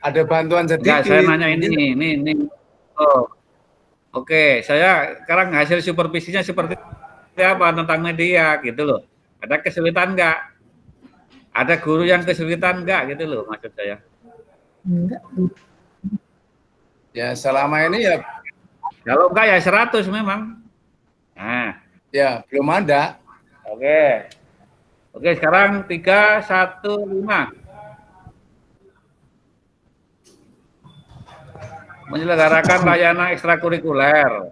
ada bantuan sedikit. Enggak, saya nanya ini. Oh, oke. Saya sekarang hasil supervisinya seperti apa tentang media gitu loh. Ada kesulitan enggak? Ada guru yang kesulitan enggak gitu loh maksud saya. Enggak. Ya selama ini ya. Kalau enggak ya 100 memang. Nah. Ya belum ada. Oke, sekarang 315. Menyelenggarakan layanan ekstrakurikuler.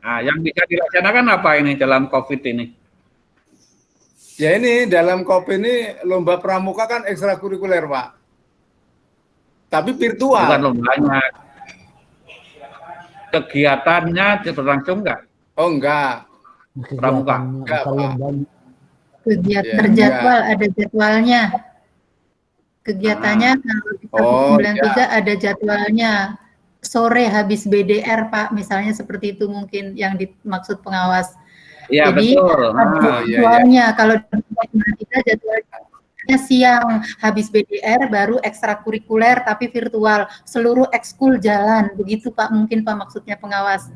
Nah, yang bisa dilaksanakan apa ini dalam COVID ini? Ya ini dalam COVID ini lomba pramuka kan ekstrakurikuler, Pak. Tapi virtual. Bukan lombanya. Kegiatannya berlangsung enggak? Oh enggak. Pramuka. Enggak, Pak. Kegiatan terjadwal, ada jadwalnya. Kegiatannya kalau di 193 ada jadwalnya. Sore habis BDR, Pak, misalnya seperti itu mungkin yang dimaksud pengawas. Iya, jadi betul. ada jadwalnya. Kalau kita jadwalnya siang habis BDR baru ekstrakurikuler tapi virtual, seluruh ekskul jalan, begitu Pak, mungkin Pak maksudnya pengawas.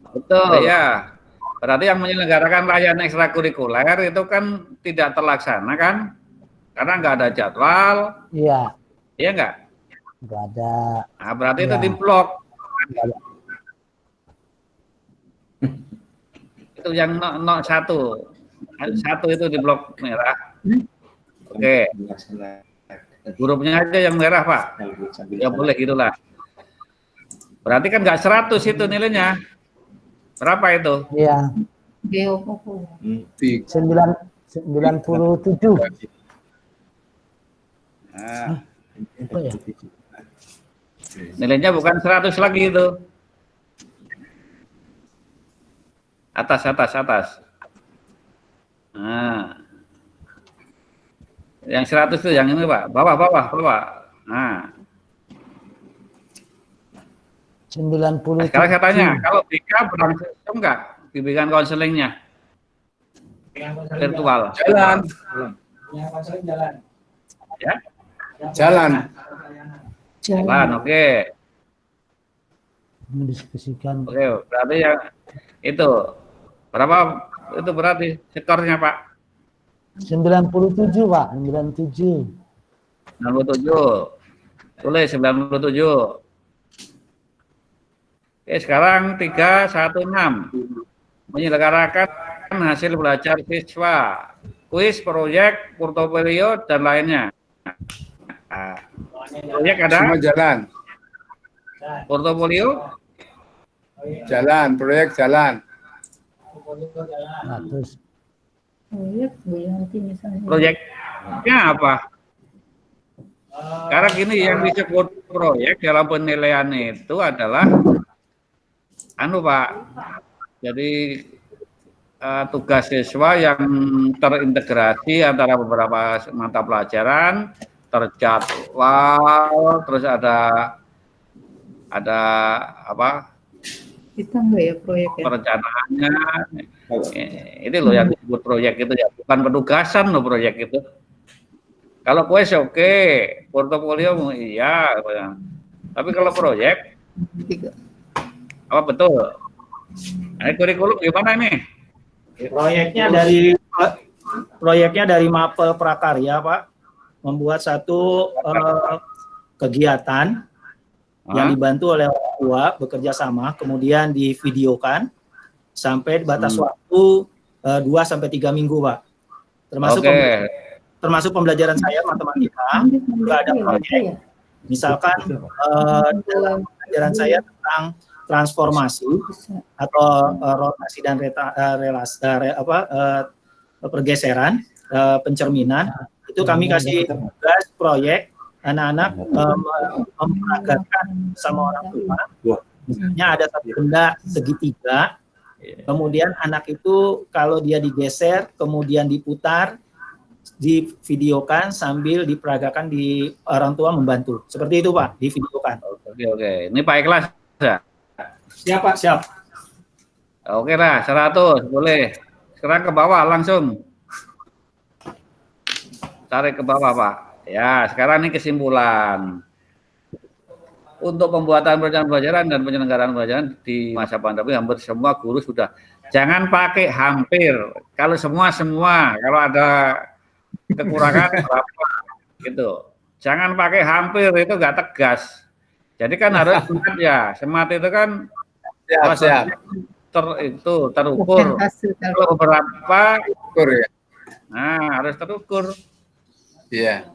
Betul ya. Berarti yang menyelenggarakan layanan ekstrakurikuler itu kan tidak terlaksana kan? Karena nggak ada jadwal. Iya. Iya nggak? Nggak ada. Nah, berarti itu diblok. Itu yang 01. 1 itu di blok merah. Oke. Hurufnya aja yang merah, Pak. Ya boleh gitulah. Berarti kan nggak 100 itu nilainya. Berapa itu? Iya. 97. Nah. Nilainya bukan 100 lagi itu. Atas. Nah. Yang 100 itu yang ini, Pak. Bawah. Nah. 97. Sekarang saya tanya, kalau BK berlangsung enggak diberikan konselingnya? Virtual. Jalan. Ya? Jalan, oke. Mendiskusikan. Oke, berarti yang itu berapa itu berarti skornya, Pak? 97, Pak. 97. 97. Tulis 97. Oke, sekarang 316. Menyelenggarakan hasil belajar siswa, kuis, proyek, portofolio, dan lainnya. Nah, proyek ada? Semua jalan. Portofolio? Jalan, proyek jalan. Nah, terus Proyeknya apa? Karena gini, yang disebut proyek dalam penilaian itu adalah Pak. Jadi tugas siswa yang terintegrasi antara beberapa mata pelajaran, terjadwal, terus ada apa? Kita enggak ya proyek ya? Perencanaannya, itu loh yang disebut proyek itu ya, bukan penugasan loh proyek itu. Kalau kuis oke, portofolio iya, tapi kalau proyek, apa betul? Nah, kurikulum gimana ini? Proyeknya dari Mapel Prakarya, Pak, membuat satu kegiatan yang dibantu oleh orang tua bekerja sama, kemudian divideokan sampai batas waktu 2-3 minggu, Pak. Termasuk pembelajaran saya matematika, juga ada proyek. Misalkan dalam pembelajaran saya tentang transformasi atau rotasi dan pergeseran, pencerminan, itu kami kasih tugas proyek anak-anak memperagakan sama orang tua. Misalnya ada satu benda segitiga, kemudian anak itu kalau dia digeser, kemudian diputar, divideokan sambil diperagakan di orang tua membantu. Seperti itu, Pak, divideokan. Oke. Ini Pak Ikhlas ya? Siap, Pak, siap. Oke lah, 100 boleh. Sekarang ke bawah langsung. Tarik ke bawah, Pak. Ya, sekarang ini kesimpulan. untuk pembuatan perencanaan pembelajaran dan penyelenggaraan pembelajaran di masa pandemi hampir semua guru sudah. Jangan pakai hampir. Kalau semua, kalau ada kekurangan berapa gitu. Jangan pakai hampir, itu nggak tegas. Jadi kan harus smart ya. Smart itu kan terukur. Kalau berapa Ukur ya. nah harus terukur. Iya.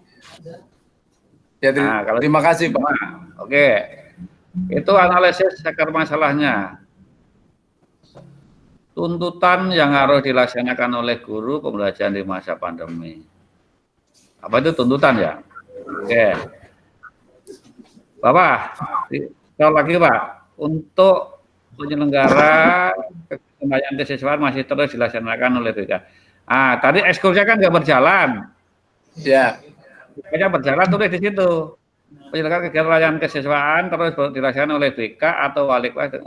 Ya, Nah, kalau terima kasih Pak. Oke. Itu analisis akar masalahnya. Tuntutan yang harus dilaksanakan oleh guru pembelajaran di masa pandemi. Apa itu tuntutan ya? Oke. Bapak, sekali lagi Pak, untuk penyelenggara pembayaran kesiswaan masih terus dilaksanakan oleh BK. Tadi ekskulnya kan nggak berjalan. Ya. Pokoknya berjalan tulis di situ. Penyelenggaraan kegiatan layanan kesiswaan terus dilaksanakan oleh BK atau wali kelas.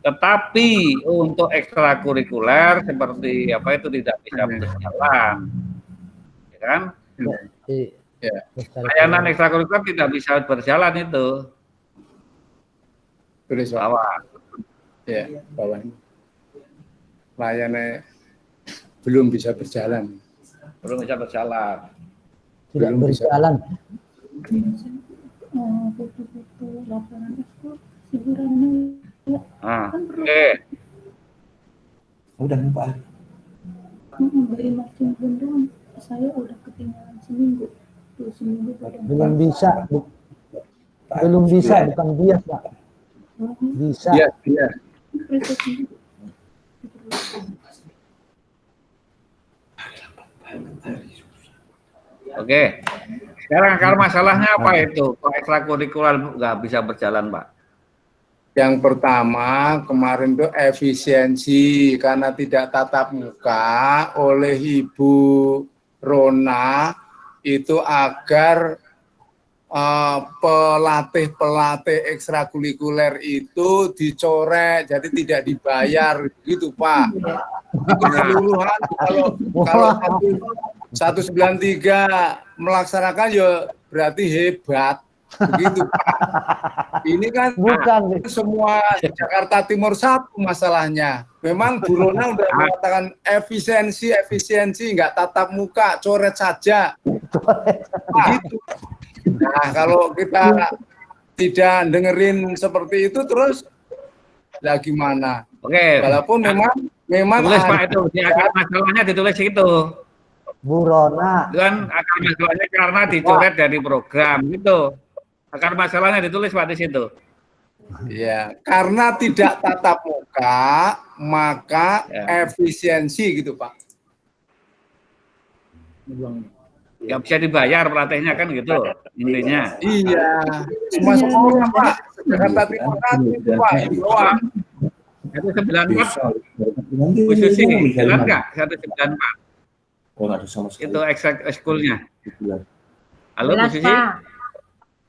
Tetapi untuk ekstrakurikuler seperti apa itu tidak bisa berjalan, ya kan? Ya. Layanan ekstrakurikuler tidak bisa berjalan itu. Tulis Pak. Ya, bawah. Layanan belum bisa berjalan. Belum bisa berjalan. Tidak berjalan. Oke. Udah Pak. Saya udah ketinggalan seminggu. Belum bisa. Belum bisa, bukan bias, Pak. Bisa. Iya. Oke. Sekarang akar masalahnya apa itu? Kok ekstrakurikuler nggak bisa berjalan, Pak? Yang pertama kemarin itu efisiensi karena tidak tatap muka oleh Ibu Rona itu agar pelatih ekstrakurikuler itu dicoret, jadi tidak dibayar gitu Pak. Keseluruhan kalau 193 melaksanakan ya berarti hebat. Begitu Pak. Ini kan Bukan. semua Jakarta Timur satu masalahnya. Memang Bu Rona udah mengatakan efisiensi nggak tatap muka, coret saja. Begitu. Nah, kalau kita tidak dengerin seperti itu terus ya gimana? Oke. Walaupun memang tulis Pak itu di akar masalahnya ditulis itu. Bu Rona. Kan akar masalahnya karena dicoret dari program gitu. Akar masalahnya ditulis Pak di situ. Ya, karena tidak tatap muka, maka efisiensi gitu Pak. Nggak bisa dibayar pelatihnya kan gitu intinya. Iya, semua sekolah Pak. Jakarta Timur kan itu Pak. Doang. 194 khusus sih, jalan nggak? 194. Oh, nggak ada sama sekali. Itu ekskulnya. Halo Bu Susi?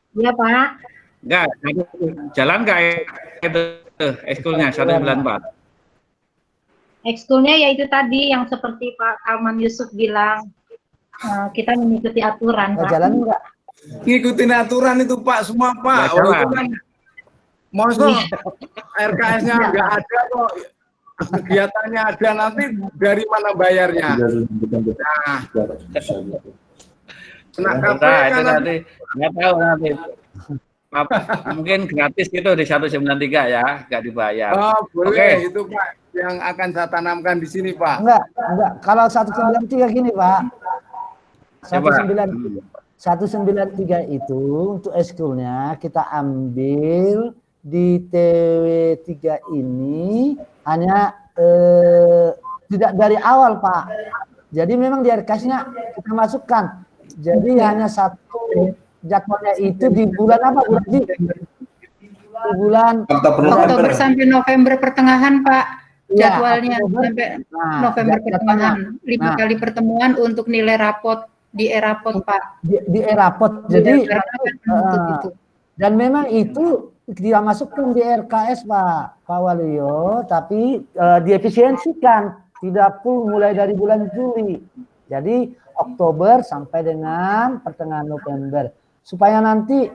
Iya Pak. Enggak, jalan nggak itu ekskulnya 194? Ekskulnya yaitu tadi yang seperti Pak Kalman Yusuf bilang, kita mengikuti aturan Pak. Jalan enggak? Ngikutin aturan itu Pak, semua Pak. Nggak jalan. Kan, masa RKS-nya nggak ada kok, kegiatannya ada, nanti dari mana bayarnya? Nah, Itu nanti nggak tahu nanti. Mungkin gratis gitu di 193 ya, nggak dibayar. Oh, boleh. Oke. Itu Pak yang akan saya tanamkan di sini Pak. Enggak. Kalau 193 gini, Pak. 193 itu untuk eskulnya kita ambil di TW3 ini hanya tidak dari awal, Pak. Jadi memang di RKS-nya kita masukkan. Jadi hanya satu jadwalnya itu di bulan apa, Bu Haji? Di bulan Oktober sampai November pertengahan, Pak. Jadwalnya sampai November pertengahan. 5 kali pertemuan untuk nilai rapot di e-rapot, Pak. Di e-rapot. Jadi dan memang itu dia masukkan di RKS, Pak Waluyo, tapi diefisiensikan, tidak full mulai dari bulan Juli. Jadi Oktober sampai dengan pertengahan November. supaya nanti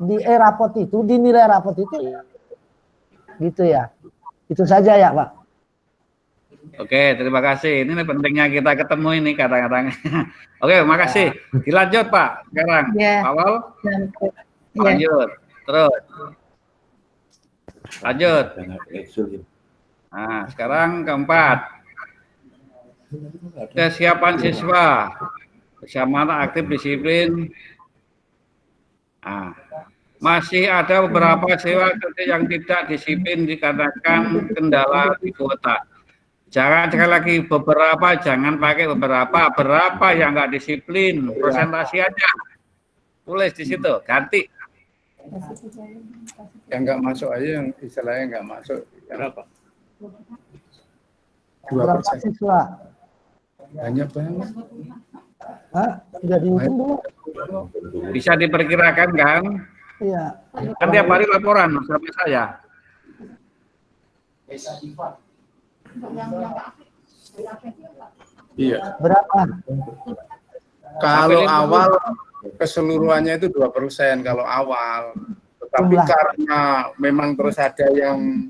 di rapot itu, di nilai rapot itu gitu ya. Itu saja ya, Pak. Oke, terima kasih. Ini pentingnya kita ketemu ini kadang-kadang. Oke, makasih. Dilanjut Pak sekarang. Ya. Awal. Ya. Lanjut. Terus. Lanjut. Nah, sekarang keempat. Kesiapan siswa. Kesamaan aktif disiplin. Nah, masih ada beberapa siswa yang tidak disiplin dikarenakan kendala di kuota. Jangan sekali lagi beberapa, jangan pakai beberapa. Berapa yang nggak disiplin, presentasiannya tulis di situ, ganti. Yang nggak masuk aja, yang istilahnya nggak masuk. Berapa? 2% siswa. Banyak banget. Udah dihitung dulu. Bisa diperkirakan kan? Iya. Kan tiap hari laporan sampai saya. Iya. Berapa? Kalau awal keseluruhannya itu 2% kalau awal. Tetapi karena memang terus ada yang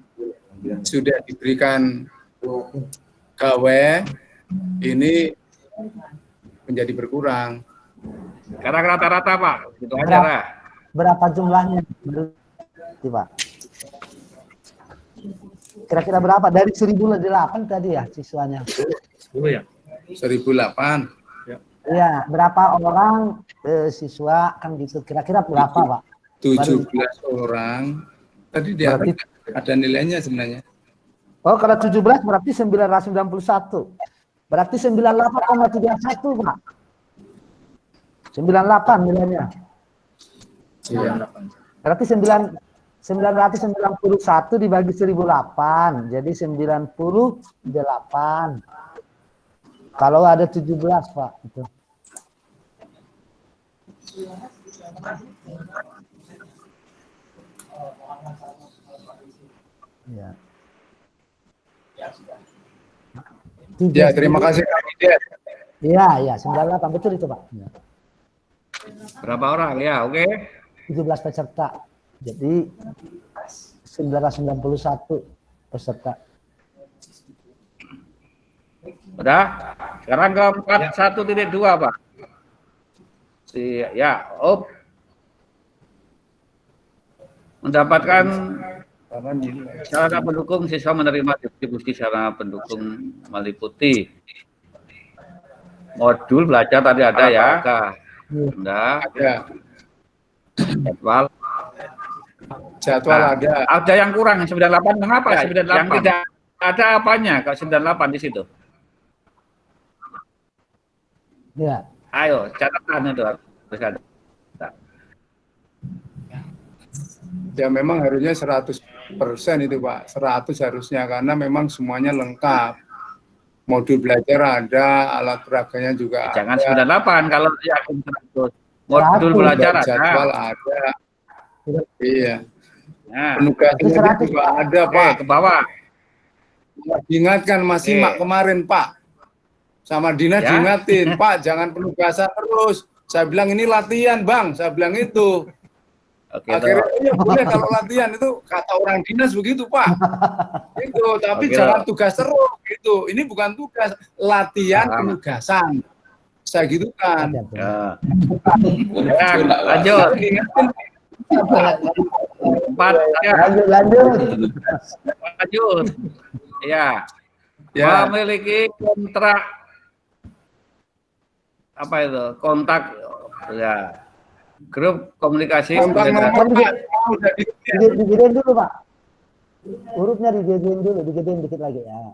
sudah diberikan gawe, ini menjadi berkurang. Sekarang rata-rata Pak, gitu aja lah. Berapa jumlahnya? Pak. Kira-kira berapa? Dari 1008 tadi ya siswanya? 10 ya? 1008. Iya, berapa orang siswa kan gitu? Kira-kira berapa, Pak? 17 orang. Tadi dia ada nilainya sebenarnya. Oh, kalau 17 berarti 991. Berarti 98,31, Pak. 98 nilainya. Iya. Berarti 991 dibagi 1008, jadi 98. Kalau ada 17, Pak, itu. Ya. Ya, terima kasih Kak Ide. Iya, 98 betul itu, Pak. Ya. Berapa orang? Ya, oke. 17 peserta. Jadi 991 peserta. Udah? Sekarang ke 41.2 Pak. Ya, mendapatkan sarana pendukung siswa menerima distribusi sarana pendukung meliputi modul belajar tadi ada ya, ada jadwal ada. Ada yang kurang 98, mengapa ya, 98? Yang tidak ada apanya kalau 98 di situ? Ya. Ayo catatan itu harus ada. Ya memang harusnya 100% itu Pak, 100 harusnya karena memang semuanya lengkap. Modul belajar ada, alat peraganya juga Jangan ada. 98 kalau yakin 100. Modul belajar ada. Jadwal ada. Iya. Nah, penugasannya juga ada Pak. Ke bawah. Diingatkan Mas Simak kemarin Pak. Sama Dina Ya. diingatin, Pak jangan penugasan terus. Saya bilang ini latihan Bang, saya bilang itu. Oke, Akhirnya iya boleh kalau latihan itu kata orang dinas begitu Pak. Itu tapi Oke, jangan tugas terus gitu. Ini bukan tugas, latihan penugasan. Saya gitu kan. Ya. Ya, lanjut. 4 ya. Lanjut. Ya. Ya. Memiliki kontrak apa itu? Kontak ya. Grup komunikasi. Kontak nomor Pak. Udah Digedein dulu, Pak. Hurufnya digedein dulu, digedein dikit lagi ya.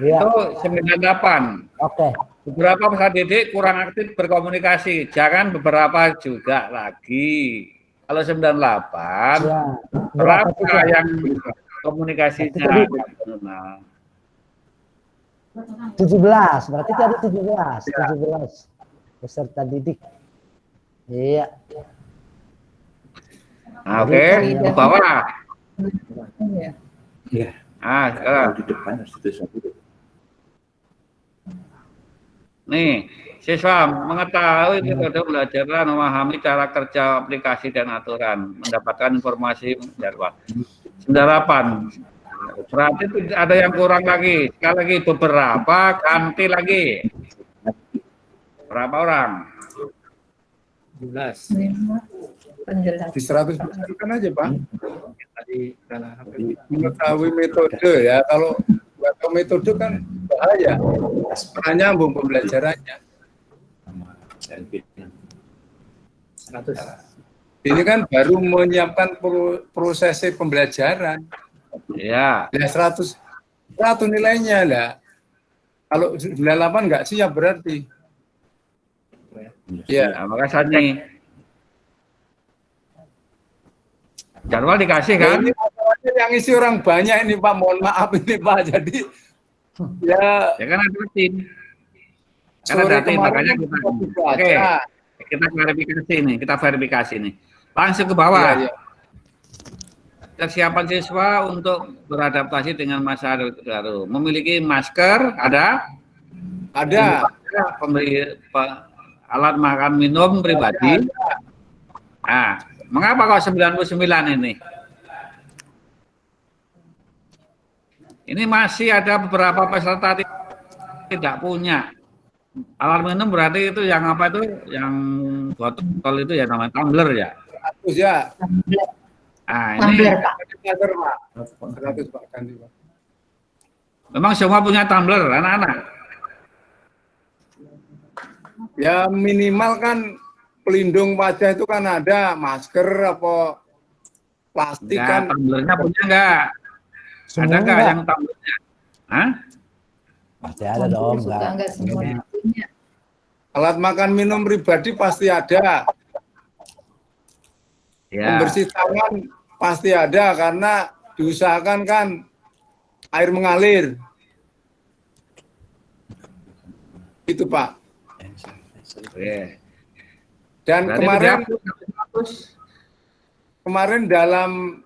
Itu 98. Oke. Beberapa peserta didik kurang aktif berkomunikasi. Jangan beberapa juga lagi. Kalau 98, Ya. berapa yang komunikasinya? 17, berarti ada 17 peserta didik. Iya. Oke, ke bawah. Iya. Sekarang. Di depan harus itu satu. Nih, siswa mengetahui metode pembelajaran, memahami cara kerja aplikasi dan aturan, mendapatkan informasi jadwal. 98. Berarti ada yang kurang lagi. Sekali lagi beberapa, ganti lagi. Berapa orang? 17. Penjelas. Di 100 kan aja, Pak. Tadi Mengetahui metode ya. Kalau nggak tahu metode kan bahaya. Karena nyambung pembelajarannya. 100. Ini kan baru menyiapkan proses pembelajaran. Ya. Ya 100 nilainya lah. Kalau 98 nggak siap berarti. Ya. Nah, makanya jadwal dikasih kan? Ini masalahnya yang isi orang banyak ini Pak. Mohon maaf ini Pak. Jadi ya Ya kan ada tim. Kan sore ada tim, kemarin makanya kita. Oke. Kita verifikasi nih, langsung ke bawah. Iya, iya. Kesiapan siswa untuk beradaptasi dengan masa baru. Memiliki masker, ada? Ada. Alat makan minum pribadi. Nah, mengapa kok 99 ini? Ini masih ada beberapa peserta tidak punya. Alat minum berarti itu yang apa itu? Yang botol itu ya namanya tumbler ya? 100 ya. Nah, ini 100 Pak. Ganti Pak. memang semua punya tumbler, anak-anak. Ya minimal kan pelindung wajah itu kan ada masker apa plastik Enggak, kan. tumblernya punya enggak? Ada enggak yang tumblernya? Hah? Pasti ada dong. Enggak semua punya. Alat makan minum pribadi pasti ada. Ya. Pembersih tangan pasti ada karena diusahakan kan air mengalir. Itu Pak. Oke. Dan Berarti kemarin dalam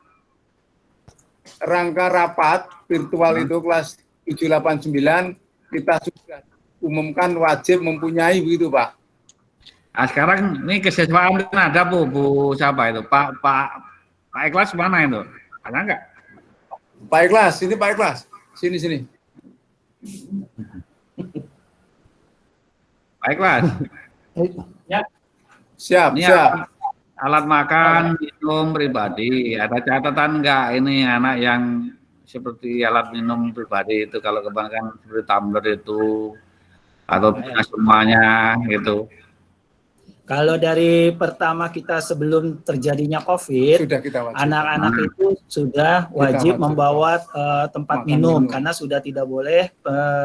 rangka rapat virtual itu kelas 789 kita sudah umumkan wajib mempunyai begitu Pak. Nah, sekarang ini kesiswaan ada Bu siapa itu? Pak Ikhlas mana itu? Ada enggak? Pak Ikhlas, ini Pak Ikhlas. Sini. Pak Ikhlas. Siap. Alat makan minum pribadi. Ada catatan enggak ini anak yang seperti alat minum pribadi itu kalau kebanyakan seperti tumbler itu atau punya semuanya gitu. Kalau dari pertama kita sebelum terjadinya COVID, Sudah kita wajib. anak-anak itu sudah wajib membawa tempat minum karena sudah tidak boleh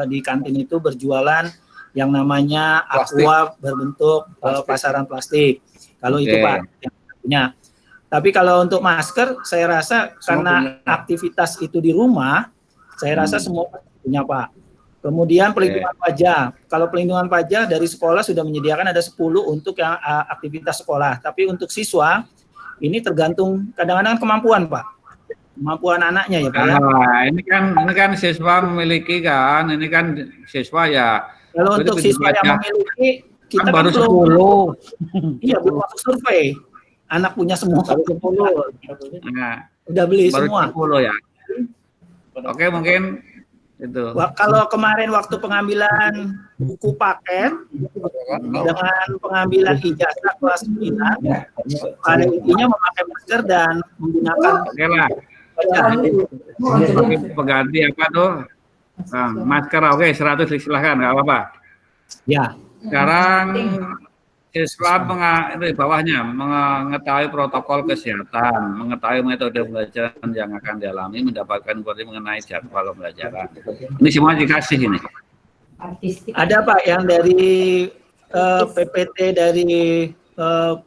di kantin itu berjualan yang namanya aqua berbentuk pasaran plastik. Kalau itu Pak yang punya. Tapi kalau untuk masker, saya rasa karena aktivitas itu di rumah, saya rasa semua punya Pak. Kemudian pelindungan wajah. Kalau pelindungan wajah dari sekolah sudah menyediakan ada 10 untuk yang aktivitas sekolah. Tapi untuk siswa ini tergantung kadang-kadang kemampuan Pak. Kemampuan anaknya ya Pak. Nah, ini kan siswa memiliki kan, ini kan siswa ya. Kalau untuk siswa yang memiliki kita kan baru 10. Iya, belum masuk survei. Anak punya semua. Baru 10. Nah, udah beli baru semua. 10 ya. Oke, mungkin itu. Kalau kemarin waktu pengambilan buku paket dengan pengambilan ijazah kelas 9, pada intinya memakai masker dan menggunakan pengganti apa tuh? Nah, masker oke 100 silahkan nggak apa-apa. Ya. Sekarang siswa di bawahnya mengetahui protokol kesehatan, mengetahui metode pembelajaran yang akan dialami, mendapatkan informasi mengenai jadwal pembelajaran. Ini semua dikasih ini. Ada Pak yang dari PPT dari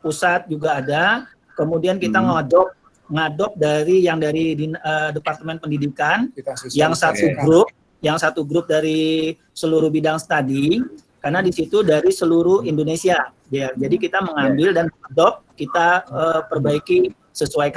pusat juga ada. Kemudian kita ngadop dari yang dari Departemen Pendidikan, yang satu grup dari seluruh bidang studi. Karena di situ dari seluruh Indonesia, ya. Jadi kita mengambil dan adopt, kita perbaiki sesuaikan